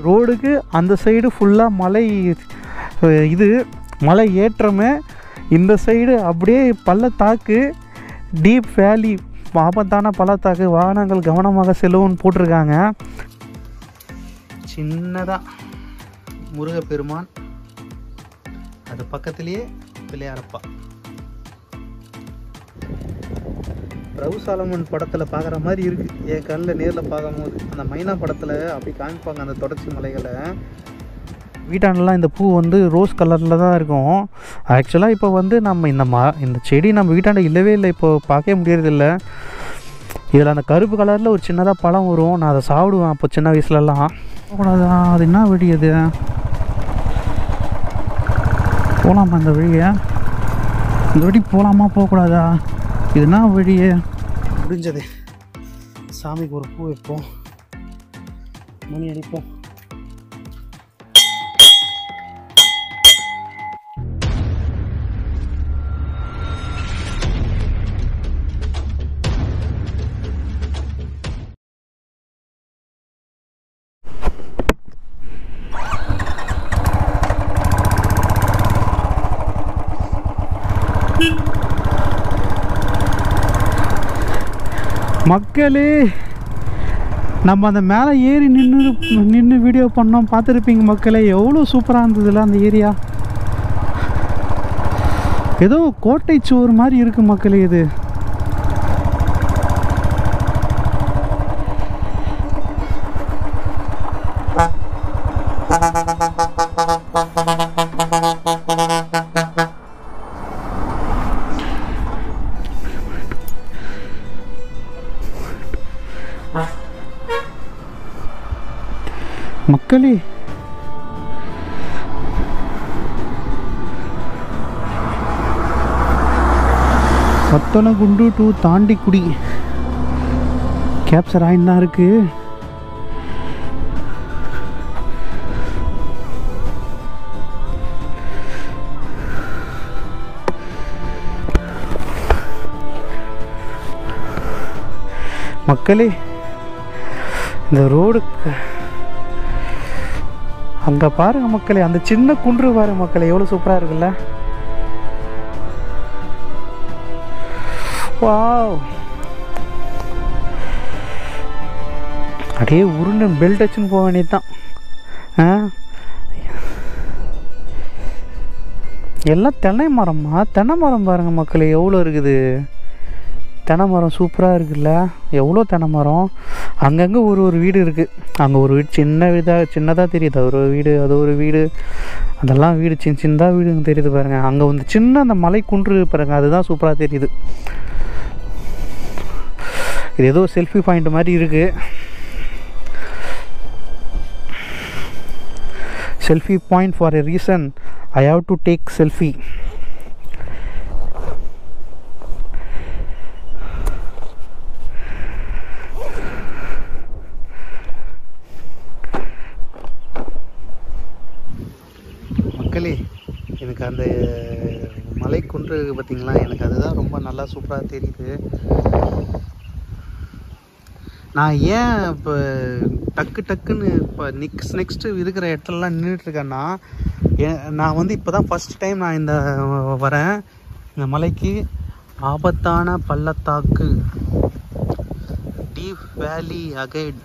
ரோடுக்கு அந்த சைடு ஃபுல்லாக மலை, இது மலை ஏற்றமே. இந்த சைடு அப்படியே பள்ளத்தாக்கு, டீப் வேலி, ஆபத்தான பள்ளத்தாக்கு, வாகனங்கள் கவனமாக செல்லவும் போட்டிருக்காங்க. சின்னதாக முருகப்பெருமான், அது பக்கத்துலேயே பிள்ளையாரப்பா. பிரபு சாலமன் படத்தில் பார்க்குற மாதிரி இருக்குது என் கண்ணில் நேரில் பார்க்கும்போது. அந்த மைனா படத்தில் அப்படி காமிப்பாங்க அந்த தொடர்ச்சி மலைகளை. வீட்டாண்டெலாம் இந்த பூ வந்து ரோஸ் கலரில் தான் இருக்கும். ஆக்சுவலாக இப்போ வந்து நம்ம இந்த செடி நம்ம வீட்டாண்ட இல்லவே இல்லை, இப்போ பார்க்கவே முடியறதில்லை. இதில் அந்த கருப்பு கலரில் ஒரு சின்னதாக பழம் வரும். நான் அதை சாப்பிடுவேன் அப்போ சின்ன வயசுலலாம். போகக்கூடாதா? அது என்ன வழி அது? போகலாமா இந்த வழியை? இந்த வழி போகலாமா போகக்கூடாதா? இது என்ன வழியே? முடிஞ்சது. சாமிக்கு ஒரு பூ வைப்போம், மணி அடிப்போம். மக்களே, நம்ம அந்த மேலே ஏறி நின்று வீடியோ பண்ணோம், பார்த்துருப்பீங்க மக்களே. எவ்வளோ சூப்பராக இருந்ததுல அந்த ஏரியா. ஏதோ கோட்டை சுவர் மாதிரி இருக்குது மக்களே இது. மக்களே, பத்தனகுண்டு டு தாண்டிக்குடி கேப்சர் ஆயின்னு தான் இருக்கு. மக்களே, இந்த ரோடு அங்கே பாருங்க மக்களே, அந்த சின்ன குன்று பாருங்க மக்களே, எவ்வளோ சூப்பராக இருக்குல்ல. வாவ், அப்படியே உருண்டு பெல்ட் வச்சுன்னு போக வேண்டியது தான். எல்லாம் தென்னை மரமா? தென்னை மரம் பாருங்க மக்களே, எவ்வளோ இருக்குது. தென்னை மரம் சூப்பராக இருக்குல்ல, எவ்வளோ தென்னை மரம். அங்கங்கே ஒரு வீடு இருக்குது. அங்கே ஒரு வீடு சின்னதாக தெரியுது, ஒரு வீடு, அது ஒரு வீடு, அதெல்லாம் வீடு சின்னதாக வீடு தெரியுது பாருங்கள். அங்கே வந்து சின்ன அந்த மலை குன்று பாருங்கள், அதுதான் சூப்பராக தெரியுது. இது ஏதோ செல்ஃபி பாயிண்ட் மாதிரி இருக்குது. Selfie point for a reason, I have to take selfie. மக்களே, எனக்கு அந்த மலை குன்று பார்த்திங்களா, எனக்கு அதுதான் ரொம்ப நல்லா சூப்பராக தெரியுது. நான் ஏன் இப்போ டக்குன்னு இப்போ நெக்ஸ்ட்டு இருக்கிற இடத்துலலாம் நின்றுட்டுருக்கேன்னா, நான் வந்து இப்போ தான் ஃபஸ்ட் டைம் நான் இந்த வரேன் இந்த மலைக்கு. ஆபத்தான பள்ளத்தாக்கு, டீப் வேலி அகைட்.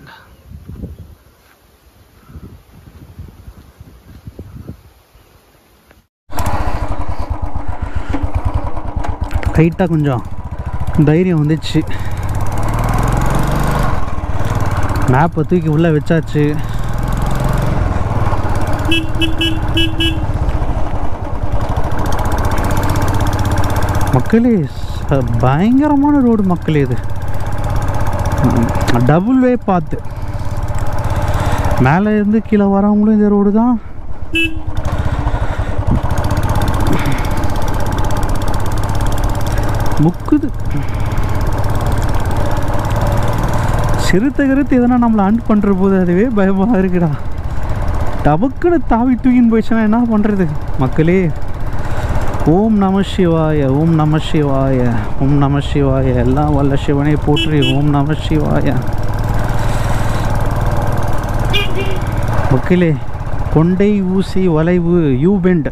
லைட்டாக கொஞ்சம் தைரியம் வந்துச்சு. மேப்பை தூக்கி உள்ளே வச்சாச்சு. மக்களே, பயங்கரமான ரோடு மக்களே. இது டபுள் வே பார்த்து மேலே இருந்து கீழே வரவங்களும் இந்த ரோடு தான். முக்குது. சிறுத்தை எதனா நம்மளை அண்ட் பண்ணுற போது அதுவே பயமாக இருக்குடா. டபக்குன்னு தாவி தூக்கின்னு போயிடுச்சுன்னா என்ன பண்ணுறது மக்களே. ஓம் நம சிவாய, ஓம் நம சிவாய, ஓம் நம சிவாய. எல்லாம் வல்ல சிவனை போற்றி. ஓம் நம சிவாய. மக்களே, கொண்டை ஊசி வளைவு யூ பெண்ட்.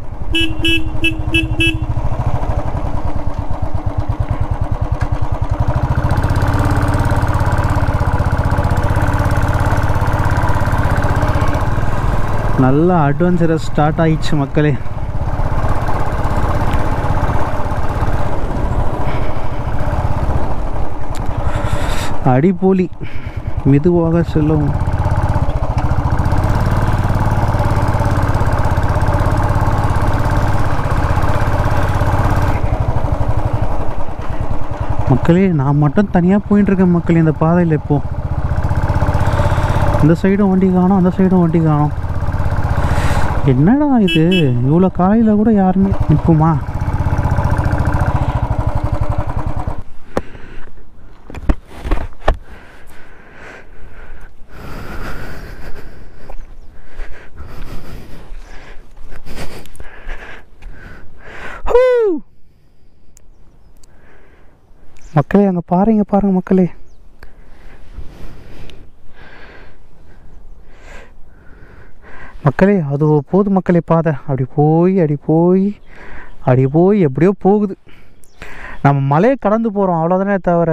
நல்லா அட்வென்ச்சரஸ் ஸ்டார்ட் ஆயிடுச்சு மக்களே. அடிப்போலி, மெதுவாக செல்லும். மக்களே, நான் மட்டும் தனியாக போயிட்டுருக்கேன் மக்களே இந்த பாதையில். இப்போ இந்த சைடும் வண்டி காணும், அந்த சைடும் வண்டி காணும். என்னடா இது, இவ்வளோ காலையில் கூட யாருமே நிற்புமா? மக்களே, அங்கே பாருங்க மக்களே. மக்களே, அது போகுது மக்களே பாதை. அப்படி போய் எப்படியோ போகுது. நம்ம மலையை கடந்து போகிறோம் அவ்வளோதானே தவிர,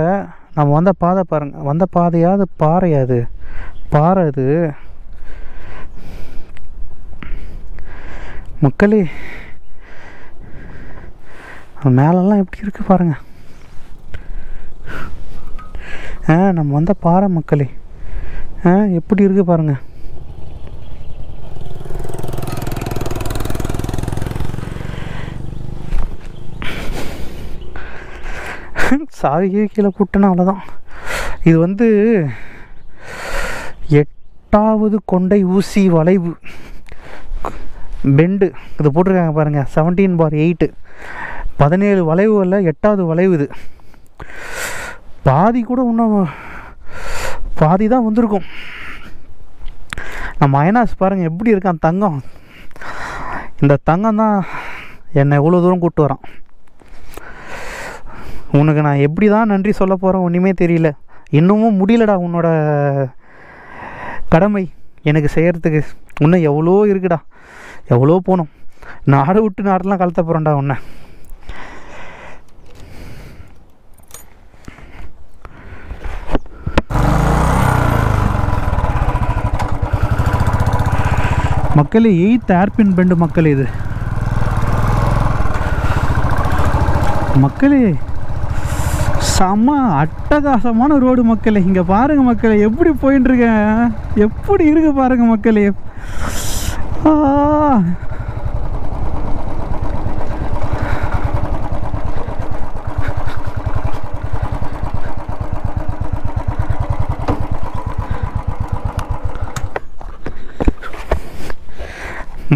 நம்ம வந்த பாதை பாருங்கள். வந்த பாதையாவது பாறையாது, பாறை அது மக்களே. மேலெல்லாம் எப்படி இருக்குது பாருங்கள். நம்ம வந்த பாறை மக்களே, எப்படி இருக்குது பாருங்கள். சாவியே கீழே போட்டேன்னா அவ்வளோதான். இது வந்து 8வது கொண்டை ஊசி வளைவு பெண்டு இது போட்டிருக்காங்க பாருங்கள். 17/8 17 வளைவுகளில் 8வது வளைவு இது. பாதி கூட இன்னும் பாதி தான் வந்திருக்கும். நம்ம அயனாஸ் பாருங்கள் எப்படி இருக்கான் தங்கம். இந்த தங்கம் தான் என்னை எவ்வளோ தூரம் கூப்பிட்டு வரான். உனக்கு நான் எப்படி தான் நன்றி சொல்ல போகிறேன் ஒன்றுமே தெரியல. இன்னமும் முடியலடா உன்னோட கடமை எனக்கு செய்கிறதுக்கு. இன்னும் எவ்வளோ இருக்குடா, எவ்வளோ போகணும். நாடு விட்டு நாடெல்லாம் கலத்த போகிறேன்டா உன்னை. மக்களே, 8th ஏர்பின் பெண்டு மக்களே. இது மக்களே செம்ம அட்டகாசமான ரோடு மக்களே. இங்கே பாருங்கள் மக்களே, எப்படி போயின்ட்டுருக்கேன், எப்படி இருக்கு பாருங்கள் மக்களே.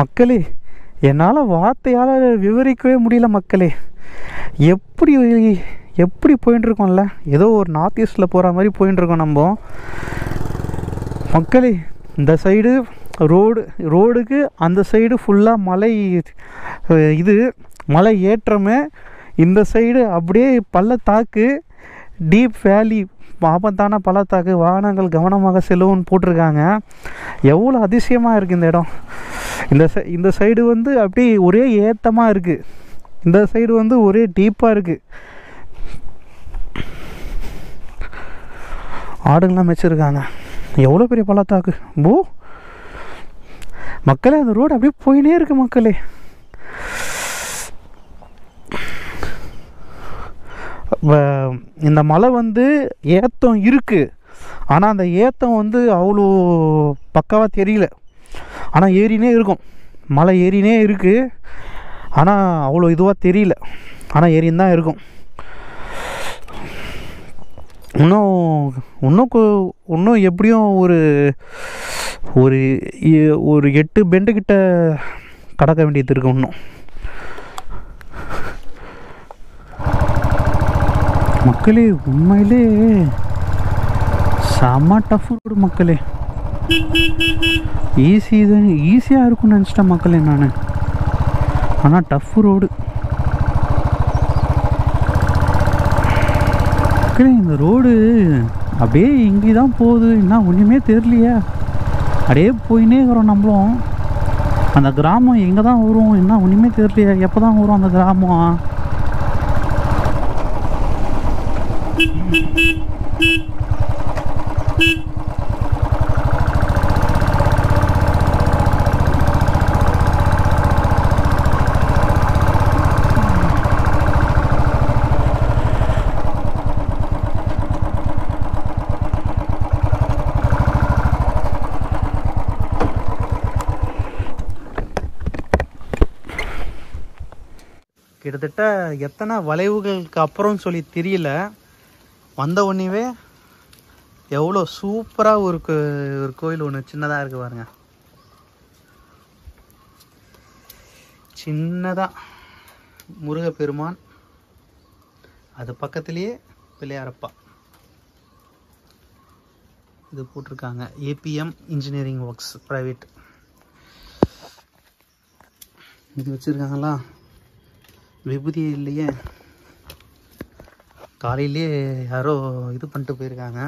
மக்களே, என்னால் வார்த்தையால் விவரிக்கவே முடியல மக்களே. எப்படி போயின்ட்டுருக்கோம்ல, ஏதோ ஒரு நார்த் ஈஸ்டில் போகிற மாதிரி போயின்ட்டுருக்கோம் நம்ம மக்களே. இந்த சைடு ரோடுக்கு அந்த சைடு ஃபுல்லாக மலை, இது மலை ஏற்றமே. இந்த சைடு அப்படியே பள்ளத்தாக்கு, டீப் வேலி, ஆபத்தான பள்ளத்தாக்கு, வாகனங்கள் கவனமாக செல்லுன்னு போட்டிருக்காங்க. எவ்வளோ அதிசயமாக இருக்குது இந்த இடம். இந்த சைடு வந்து அப்படியே ஒரே ஏத்தமாக இருக்குது, இந்த சைடு வந்து ஒரே டீப்பாக இருக்குது. ஆடுங்கள்லாம் வச்சுருக்காங்க. எவ்வளோ பெரிய பள்ளத்தாக்கு மக்களே. அந்த ரோடு அப்படியே போயினே இருக்கு மக்களே. இந்த மலை வந்து ஏத்தம் இருக்குது, ஆனால் அந்த ஏத்தம் வந்து அவ்வளோ பக்காவாக தெரியல. ஆனால் ஏறினே இருக்கும், மலை ஏறினே இருக்குது. ஆனால் அவ்வளோ இதுவாக தெரியல, ஆனால் ஏறின்னு தான் இருக்கும். இன்னும் எப்படியும் ஒரு 8 பெண்டுக்கிட்ட கடக்க வேண்டியது இருக்கு இன்னும் மக்களே. உண்மையிலே செம்ம டஃப் ரோடு மக்களே. ஈஸியாக இருக்கும்னு நினச்சிட்டேன் மக்களே நான், ஆனால் டஃப் ரோடு மக்களே. இந்த ரோடு அப்படியே இங்கே தான் போகுது, என்ன ஒன்றுமே தெரியலையா. அப்படியே போயினே இருக்கிறோம் நம்மளும். அந்த கிராமம் எங்கே தான் வரும் என்ன ஒன்றுமே தெரியலையே, எப்போ தான் வரும் அந்த கிராமம்? கிட்டத்தட்ட எத்தனை வளைவுகளுக்கு அப்புறம் சொல்லி தெரியல, வந்த உடனேவே எவ்வளோ சூப்பராக ஒரு கோயில் ஒன்று சின்னதாக இருக்குது பாருங்க. சின்னதாக முருகப்பெருமான், அது பக்கத்துலேயே பிள்ளையாரப்பா இது போட்டிருக்காங்க. ஏபிஎம் இன்ஜினியரிங் ஒர்க்ஸ் ப்ரைவேட் இது வச்சுருக்காங்களா. விபூதி இல்லையே, காலையிலேயே யாரோ இது பண்ணிட்டு போயிருக்காங்க.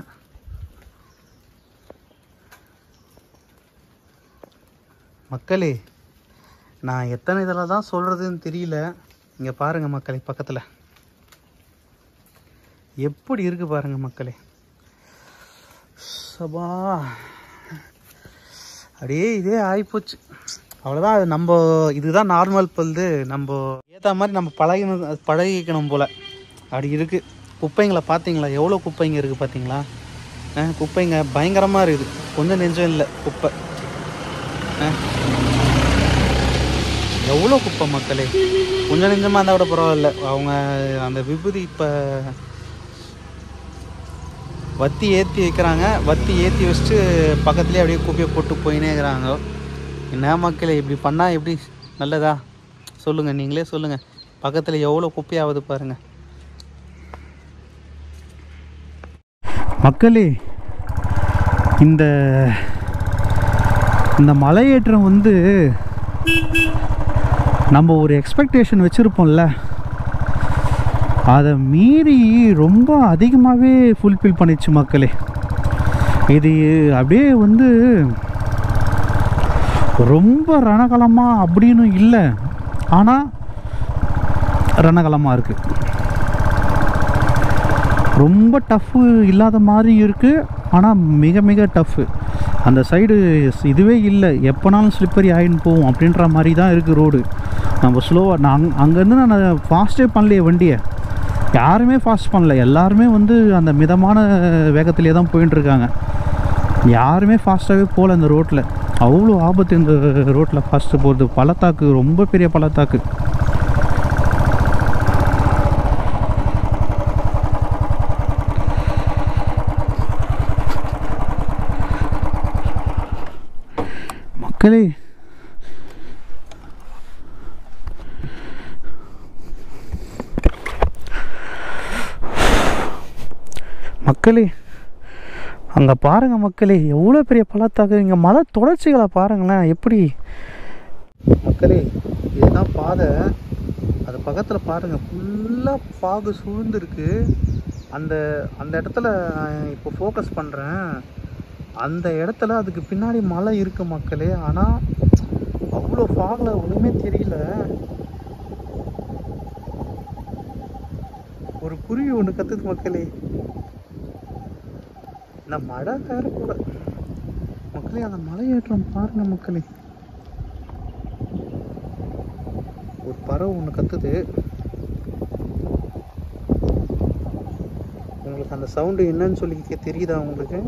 மக்களே, நான் எத்தனை இதில் தான் சொல்கிறதுன்னு தெரியல. இங்கே பாருங்கள் மக்களே, பக்கத்தில் எப்படி இருக்குது பாருங்கள் மக்களே. சபா அப்படியே இதே ஆகிப்போச்சு. அவ்வளோதான், அது நம்ம இதுதான் நார்மல் பல்து, நம்ம ஏற்ற மாதிரி நம்ம பழகிக்கணும் போல். அப்படி இருக்குது. குப்பைங்களை பார்த்தீங்களா, எவ்வளோ குப்பைங்க இருக்குது பார்த்தீங்களா? குப்பைங்க பயங்கரமாக இருக்குது, கொஞ்சம் நெஞ்சம் இல்லை குப்பை. எவ்வளோ குப்பை மக்களே. கொஞ்சம் நெஞ்சமாக இருந்தால் கூட பரவாயில்ல. அவங்க அந்த விபூதி இப்போ வத்தி ஏற்றி வைக்கிறாங்க, வத்தி ஏற்றி வச்சுட்டு பக்கத்துலேயே அப்படியே குப்பையை போட்டு போயினே இருக்கிறாங்க. என்ன மக்களே, இப்படி பண்ணால் எப்படி நல்லதா சொல்லுங்கள், நீங்களே சொல்லுங்கள். பக்கத்தில் எவ்வளோ குப்பையாகுது பாருங்கள் மக்களே. இந்த மலையேற்றம் வந்து நம்ம ஒரு எக்ஸ்பெக்டேஷன் வச்சுருப்போம்ல, அதை மீறி ரொம்ப அதிகமாகவே ஃபுல்ஃபில் பண்ணிச்சு மக்களே. இது அப்படியே வந்து ரொம்ப ரணகலமாக அப்படின்னு இல்லை, ஆனால் ரணகலமாக இருக்குது. ரொம்ப டஃப்பு இல்லாத மாதிரி இருக்குது, ஆனால் மிக மிக டஃப்பு. அந்த சைடு இதுவே இல்லை, எப்போனாலும் ஸ்லிப்பரி ஆகின்னு போவோம் அப்படின்ற மாதிரி தான் இருக்குது ரோடு. நம்ம ஸ்லோவாக அங்கேருந்து நான் ஃபாஸ்ட்டே பண்ணலையே வண்டியை, யாருமே ஃபாஸ்ட் பண்ணல. எல்லாருமே வந்து அந்த மிதமான வேகத்திலே தான் போயின்ட்டுருக்காங்க. யாருமே ஃபாஸ்ட்டாகவே போகல இந்த ரோட்டில். அவ்வளோ ஆபத்து இந்த ரோட்டில் ஃபாஸ்ட்டு போகிறது. பள்ளத்தாக்கு, ரொம்ப பெரிய பள்ளத்தாக்கு. மக்களே, மக்களே அங்கே பாருங்கள் மக்களே, எவ்வளோ பெரிய பள்ளத்தாக்கு. இங்கே மலை தொடர்ச்சிகளை பாருங்களேன் எப்படி. மக்களே, இதுதான் பாதை. அது பக்கத்தில் பாருங்கள், ஃபுல்லாக பாகு சூழ்ந்துருக்கு. அந்த இடத்துல இப்போ ஃபோக்கஸ் பண்ணுறேன். அந்த இடத்துல அதுக்கு பின்னாடி மலை இருக்குது மக்களே. ஆனால் அவ்வளோ ஃபாகில் ஒன்றுமே தெரியல. ஒரு குருவி ஒன்று கத்துது மக்களே. இந்த மழை வேறு கூட மக்களே. அந்த மலையேற்றம் பாருங்க மக்களே. ஒரு பறவை ஒன்று கத்துது. உங்களுக்கு அந்த சவுண்டு என்னன்னு சொல்லி தெரியுதா உங்களுக்கு?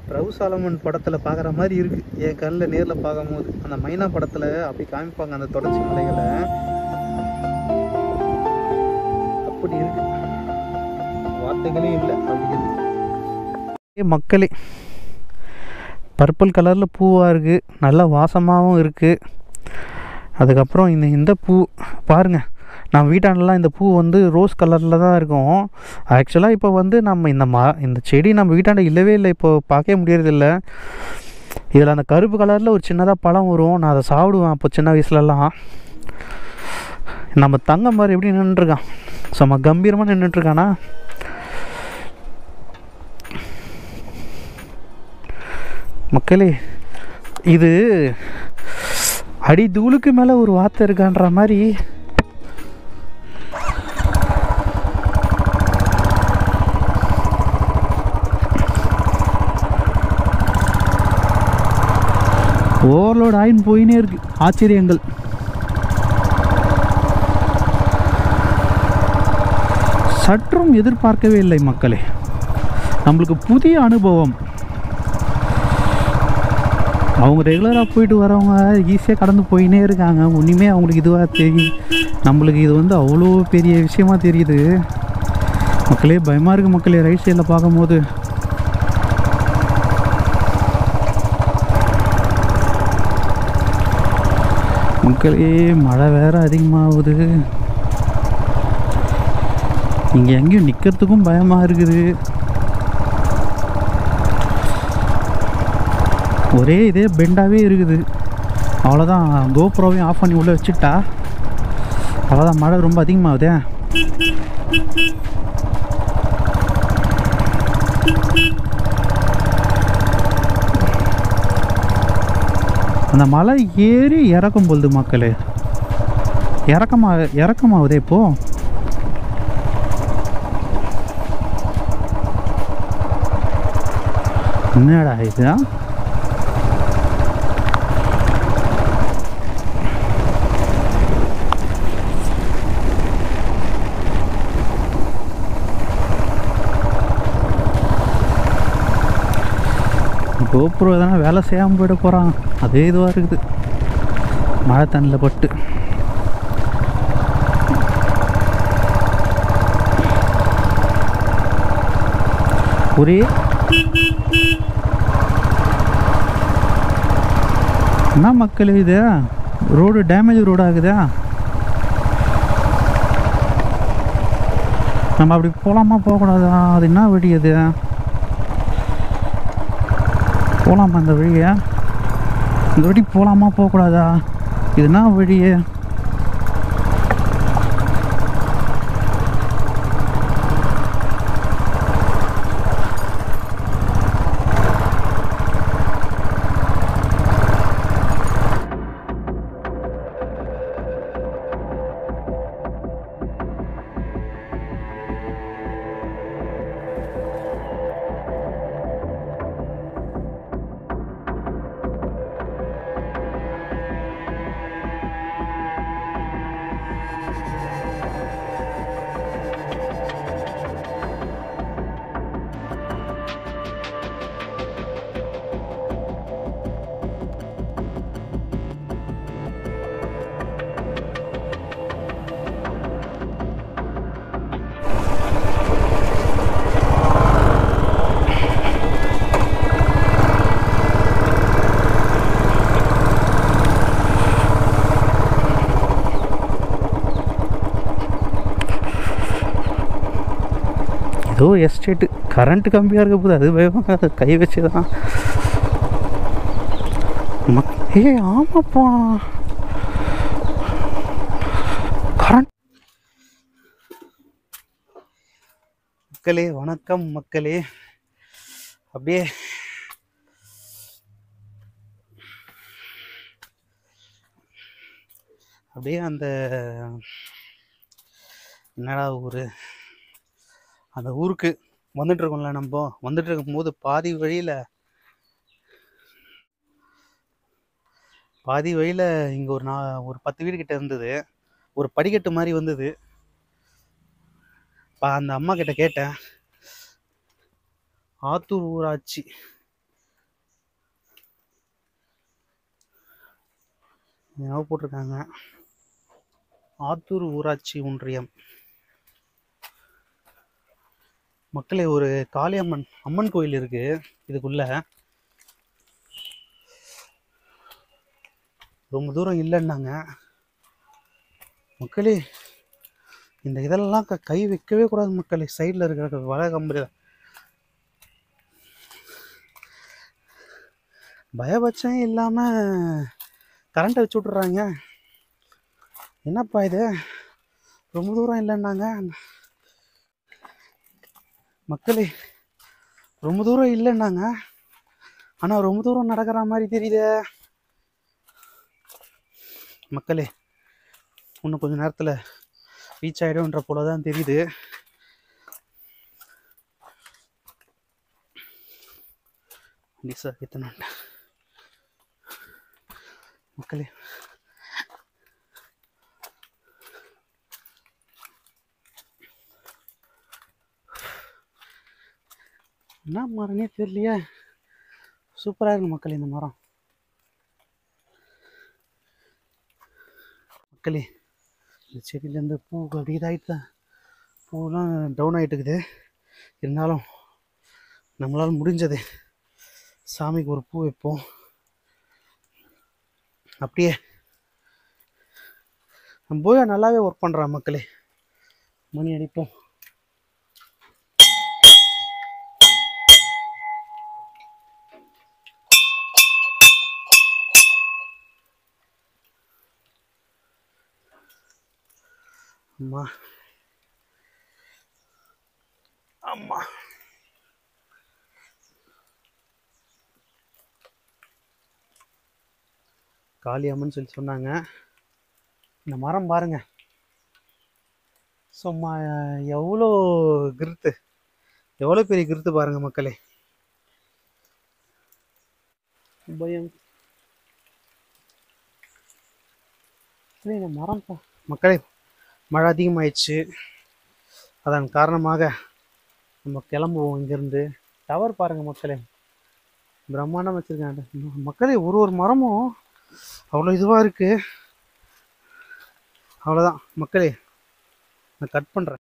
பிரபு சாலமன் படத்தில் பார்க்குற மாதிரி இருக்குது என் கண்ணில் நேரில் பார்க்கும்போது. அந்த மைனா படத்தில் அப்படி காமிப்பாங்க அந்த தொடர்ச்சி மலைகளை, அப்படி இருக்கு. வார்த்தைகளே இல்லை, அப்படி இருக்கு மக்களே. பர்பிள் கலரில் பூவாக இருக்குது, நல்லா வாசமாகவும் இருக்குது. அதுக்கப்புறம் இந்த பூ பாருங்கள், நம்ம வீட்டாண்டெலாம் இந்த பூ வந்து ரோஸ் கலரில் தான் இருக்கும். ஆக்சுவலாக இப்போ வந்து நம்ம இந்த செடி நம்ம வீட்டாண்ட இல்லவே இல்லை, இப்போ பார்க்கவே முடியறதில்ல. இதில் அந்த கருப்பு கலரில் ஒரு சின்னதாக பழம் வரும், நான் அதை சாப்பிடுவேன் அப்போ சின்ன வயசுலலாம். நம்ம தங்கம் மாதிரி எப்படி நின்றுருக்கான், சும்மா கம்பீரமாக நின்றுட்டுருக்கானா. மக்களே இது அடி தூளுக்கு மேலே ஒரு வார்த்தை இருக்கான்ற மாதிரி ஓவர்லோட் ஆயின் போயினே இருக்கு. ஆச்சரியங்கள். சற்றும் எதிர்பார்க்கவே இல்லை மக்களே, நம்மளுக்கு புதிய அனுபவம். அவங்க ரெகுலராக போயிட்டு வரவங்க ஈஸியாக கடந்து போயினே இருக்காங்க, ஒன்றுமே அவங்களுக்கு இதுவாக தெரியும். நம்மளுக்கு இது வந்து அவ்வளோ பெரிய விஷயமா தெரியுது மக்களே. பயமாக இருக்குது மக்களே ரைட் சைடில் பார்க்கும்போது. மக்களே மழை வேறு அதிகமாகுது, இங்கே எங்கேயும் நிற்கிறதுக்கும் பயமாக இருக்குது. ஒரே இதே பெண்டாகவே இருக்குது. அவ்வளோதான், கோப்ரோவையும் ஆஃப் பண்ணி உள்ளே வச்சுட்டா அவ்வளோதான், மழை ரொம்ப அதிகமாகுதே. அந்த மலை ஏறி இறக்கும் பொழுது மக்களே இறக்கமாகுதே இப்போது. என்னடா இது, கோப்ரோ எதனா வேலை செய்யாமல் போயிட போகிறான், அதே இதுவாக இருக்குது மழை தண்ணியில் பட்டு. ஒரே என்ன மக்கள் இது, ரோடு டேமேஜ் ரோடு ஆகுதா? நம்ம அப்படி போகலாமா போகக்கூடாதா? அது என்ன வழி அது, போகலாமா இந்த வழியை? இந்த வழி போகலாமா போகக்கூடாதா? இது என்ன வழியே? ஏதோ எஸ்டேட்டு கரண்ட்டு கம்மியாக இருக்க போது அது பயமாக கை வச்சு தான். ஆமாப்பா கரண்ட். மக்களே வணக்கம் மக்களே. அப்படியே அந்த என்னடா ஊர், அந்த ஊருக்கு வந்துட்டுருக்கோம்ல. நம்ம வந்துட்டு இருக்கும்போது பாதி வழியில் இங்கே ஒரு 10 வீடு கிட்ட இருந்தது, ஒரு படிக்கட்டு மாதிரி வந்தது. அந்த அம்மா கிட்ட கேட்டேன், ஆத்தூர் ஊராட்சி என்ன போட்டிருக்காங்க, ஆத்தூர் ஊராட்சி ஒன்றியம். மக்களே ஒரு அம்மன் கோயில் இருக்கு இதுக்குள்ள, ரொம்ப தூரம் இல்லைன்னாங்க. மக்களே இந்த இதெல்லாம் கை வைக்கவே கூடாது மக்களே. சைடில் இருக்கிற வலை கம்பி பயபட்சம் இல்லாமல் கரண்ட்டை வச்சு விட்றாங்க. என்னப்பா இது, ரொம்ப தூரம் இல்லைன்னாங்க மக்களே, ரொம்ப தூரம் இல்லைன்னாங்க. ஆனால் ரொம்ப தூரம் நடக்கிற மாதிரி தெரியுது மக்களே. இன்னும் கொஞ்சம் நேரத்தில் ரீச் ஆகிடும்ன்ற போல தான் தெரியுது. சார் எத்தனை மக்களே, என்ன மரமே தெரியலையே, சூப்பராக இருக்கு மக்களே இந்த மரம். மக்களே, இந்த செடியிலேருந்து பூ அப்படி இதாகிட்டு தான், பூவெலாம் டவுன் ஆகிட்டு இருக்குது. இருந்தாலும் நம்மளால் முடிஞ்சது சாமிக்கு ஒரு பூ வைப்போம். அப்படியே நம்ம போய் நல்லாவே ஒர்க் பண்ணுறான் மக்களே. மணி அடிப்போம். அம்மா அம்மா காளியம்மன் சொல்லி சொன்னாங்க. இந்த மரம் பாருங்க, சும்மா எவ்வளோ கிருத்து, எவ்வளோ பெரிய கிருத்து பாருங்க மக்களே. பயம் இந்த மரம் மக்களே. மழை அதிகமாயிடுச்சு, அதன் காரணமாக நம்ம கிளம்புவோம் இங்கேருந்து. டவர் பாருங்க மக்களே, பிரம்மாண்டம் வச்சுருக்காங்க மக்களே. ஒரு மரமும் அவ்வளோ இதுவாக இருக்குது. அவ்வளோதான் மக்களே, நான் கட் பண்ணுறேன்.